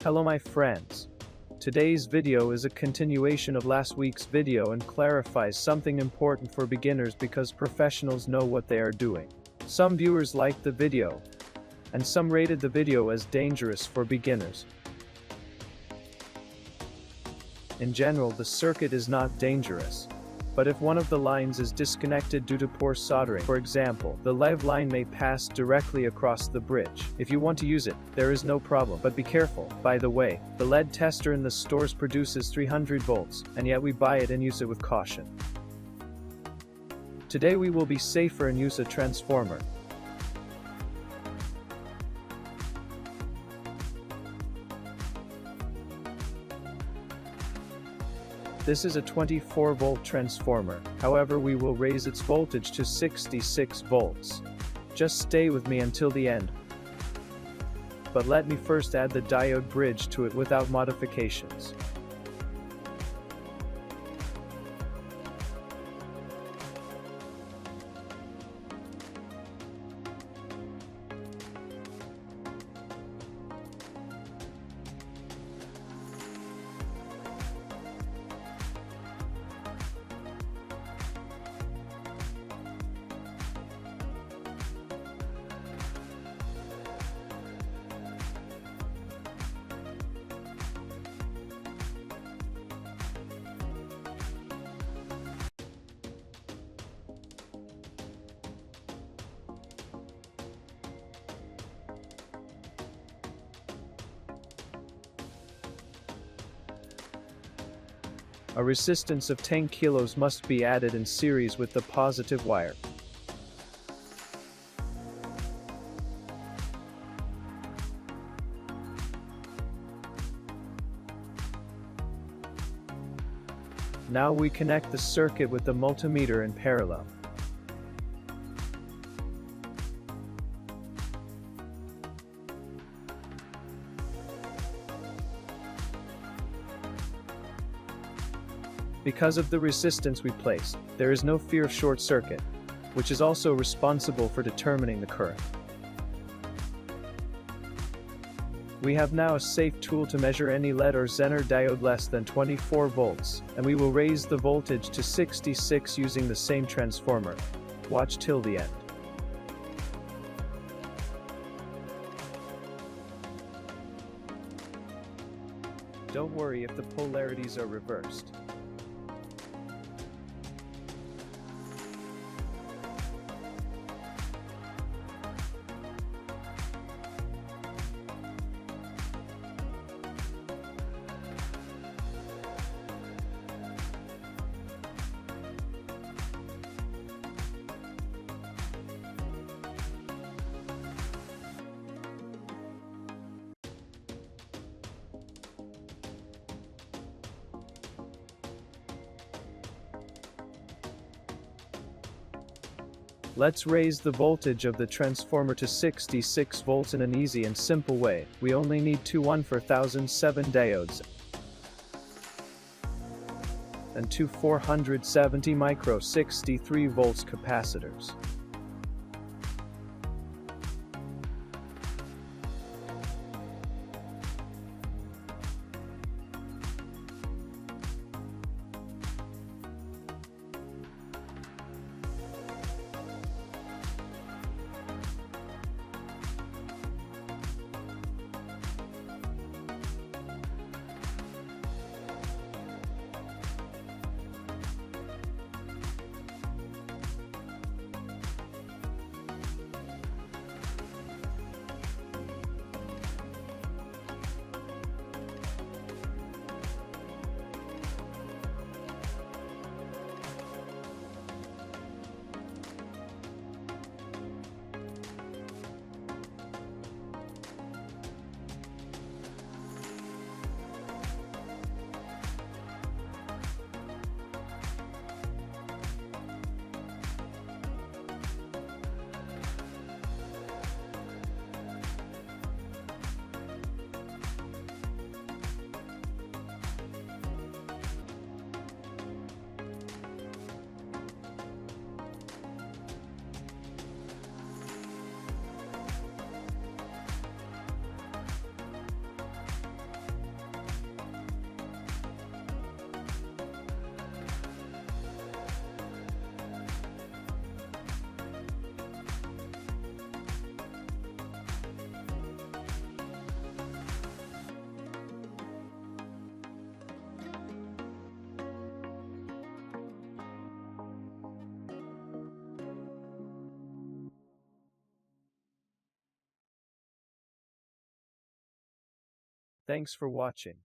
Hello my friends. Today's video is a continuation of last week's video and clarifies something important for beginners because professionals know what they are doing. Some viewers liked the video, and some rated the video as dangerous for beginners. In general, the circuit is not dangerous. But if one of the lines is disconnected due to poor soldering, for example, the lead line may pass directly across the bridge. If you want to use it, there is no problem, but be careful. By the way, the lead tester in the stores produces 300 volts, and yet we buy it and use it with caution. Today we will be safer and use a transformer. This is a 24-volt transformer, however we will raise its voltage to 66 volts. Just stay with me until the end. But let me first add the diode bridge to it without modifications. A resistance of 10 kilos must be added in series with the positive wire. Now we connect the circuit with the multimeter in parallel. Because of the resistance we placed, there is no fear of short circuit, which is also responsible for determining the current. We have now a safe tool to measure any LED or Zener diode less than 24 volts, and we will raise the voltage to 66 using the same transformer. Watch till the end. Don't worry if the polarities are reversed. Let's raise the voltage of the transformer to 66 volts in an easy and simple way. We only need two 1/4007 diodes and two 470 micro 63 volts capacitors. Thanks for watching.